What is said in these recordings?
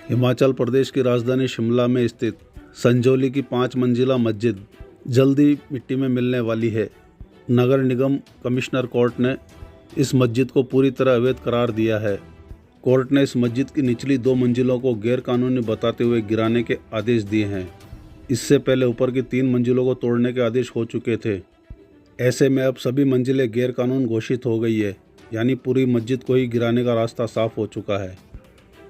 हिमाचल प्रदेश की राजधानी शिमला में स्थित संजौली की 5 मंजिला मस्जिद जल्दी मिट्टी में मिलने वाली है। नगर निगम कमिश्नर कोर्ट ने इस मस्जिद को पूरी तरह अवैध करार दिया है। कोर्ट ने इस मस्जिद की निचली 2 मंजिलों को गैरकानूनी बताते हुए गिराने के आदेश दिए हैं। इससे पहले ऊपर की 3 मंजिलों को तोड़ने के आदेश हो चुके थे। ऐसे में अब सभी मंजिलें गैरकानून घोषित हो गई है, यानी पूरी मस्जिद को ही गिराने का रास्ता साफ हो चुका है।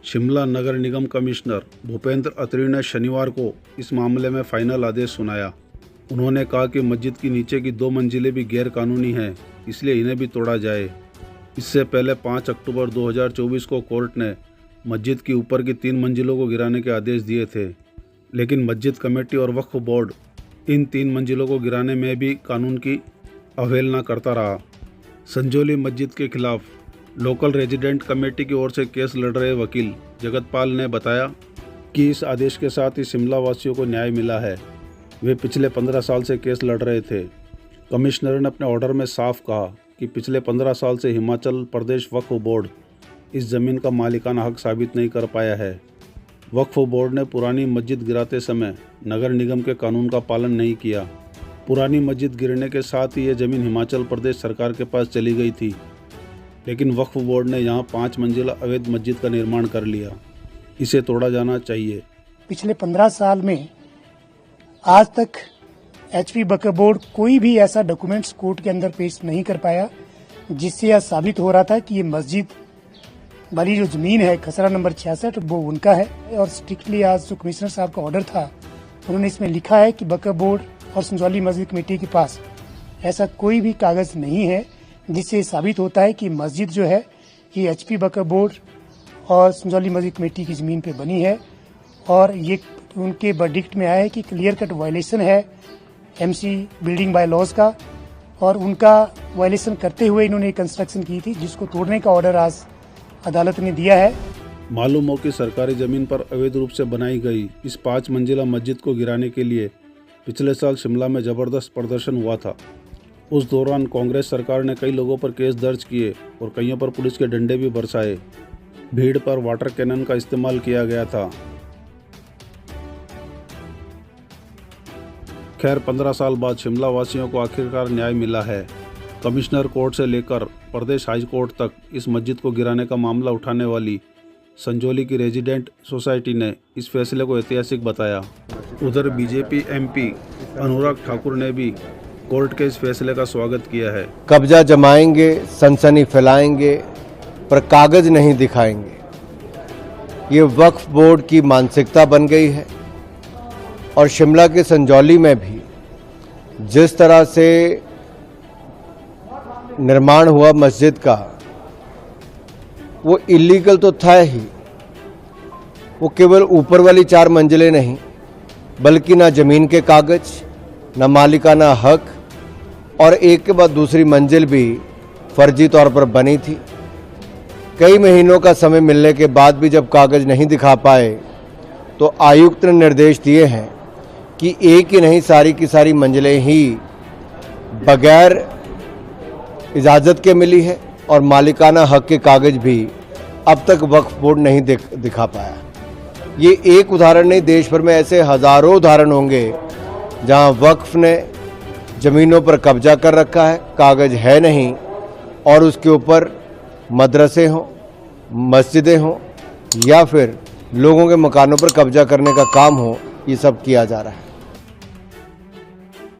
शिमला नगर निगम कमिश्नर भूपेंद्र अत्री ने शनिवार को इस मामले में फाइनल आदेश सुनाया। उन्होंने कहा कि मस्जिद की नीचे की 2 मंजिलें भी गैरकानूनी हैं, इसलिए इन्हें भी तोड़ा जाए। इससे पहले 5 अक्टूबर 2024 को कोर्ट ने मस्जिद की ऊपर की 3 मंजिलों को गिराने के आदेश दिए थे, लेकिन मस्जिद कमेटी और वक्फ बोर्ड इन 3 मंजिलों को गिराने में भी कानून की अवहेलना करता रहा। संजौली मस्जिद के खिलाफ लोकल रेजिडेंट कमेटी की ओर से केस लड़ रहे वकील जगतपाल ने बताया कि इस आदेश के साथ ही शिमला वासियों को न्याय मिला है। वे पिछले 15 साल से केस लड़ रहे थे। कमिश्नर ने अपने ऑर्डर में साफ कहा कि पिछले 15 साल से हिमाचल प्रदेश वक्फ बोर्ड इस ज़मीन का मालिकाना हक साबित नहीं कर पाया है। वक्फ बोर्ड ने पुरानी मस्जिद गिराते समय नगर निगम के कानून का पालन नहीं किया। पुरानी मस्जिद गिरने के साथ ही ये ज़मीन हिमाचल प्रदेश सरकार के पास चली गई थी, लेकिन वक्फ बोर्ड ने यहाँ 5 मंजिला अवैध मस्जिद का निर्माण कर लिया। इसे तोड़ा जाना चाहिए। पिछले 15 साल में आज तक एचपी वक्फ बोर्ड कोई भी ऐसा डॉक्यूमेंट्स कोर्ट के अंदर पेश नहीं कर पाया जिससे यह साबित हो रहा था कि ये मस्जिद वाली जो जमीन है खसरा नंबर 66 वो उनका है। और स्ट्रिक्टली आज जो कमिश्नर साहब का ऑर्डर था उन्होंने इसमें लिखा है कि वक्फ बोर्ड और संजौली मस्जिद कमेटी के पास ऐसा कोई भी कागज नहीं है जिससे साबित होता है कि मस्जिद जो है ये एचपी वक्फ बोर्ड और संजौली मस्जिद कमेटी की ज़मीन पे बनी है। और ये उनके वर्डिक्ट में आया है कि क्लियर कट वायलेशन है एमसी बिल्डिंग बाय लॉज का, और उनका वायलेशन करते हुए इन्होंने कंस्ट्रक्शन की थी जिसको तोड़ने का ऑर्डर आज अदालत ने दिया है। मालूम हो कि सरकारी ज़मीन पर अवैध रूप से बनाई गई इस 5 मंजिला मस्जिद को गिराने के लिए पिछले साल शिमला में ज़बरदस्त प्रदर्शन हुआ था। उस दौरान कांग्रेस सरकार ने कई लोगों पर केस दर्ज किए और कईयों पर पुलिस के डंडे भी बरसाए। भीड़ पर वाटर कैनन का इस्तेमाल किया गया था। खैर 15 साल बाद शिमला वासियों को आखिरकार न्याय मिला है। कमिश्नर कोर्ट से लेकर प्रदेश हाई कोर्ट तक इस मस्जिद को गिराने का मामला उठाने वाली संजौली की रेजिडेंट सोसाइटी ने इस फैसले को ऐतिहासिक बताया। उधर बीजेपी एमपी अनुराग ठाकुर ने भी कोर्ट के इस फैसले का स्वागत किया है। कब्जा जमाएंगे, सनसनी फैलाएंगे, पर कागज नहीं दिखाएंगे। ये वक्फ बोर्ड की मानसिकता बन गई है। और शिमला के संजौली में भी जिस तरह से निर्माण हुआ मस्जिद का, वो इलीगल तो था ही। वो केवल ऊपर वाली 4 मंजिलें नहीं, बल्कि ना जमीन के कागज, ना मालिकाना हक, और एक के बाद दूसरी मंजिल भी फर्जी तौर पर बनी थी। कई महीनों का समय मिलने के बाद भी जब कागज नहीं दिखा पाए तो आयुक्त ने निर्देश दिए हैं कि एक ही नहीं सारी की सारी मंजिलें ही बगैर इजाज़त के मिली है, और मालिकाना हक के कागज भी अब तक वक्फ बोर्ड नहीं दिखा पाया। ये एक उदाहरण नहीं, देश भर में ऐसे हज़ारों उदाहरण होंगे जहां वक्फ ने ज़मीनों पर कब्जा कर रखा है, कागज है नहीं, और उसके ऊपर मदरसे हों, मस्जिदें हों, या फिर लोगों के मकानों पर कब्जा करने का काम हो, ये सब किया जा रहा है।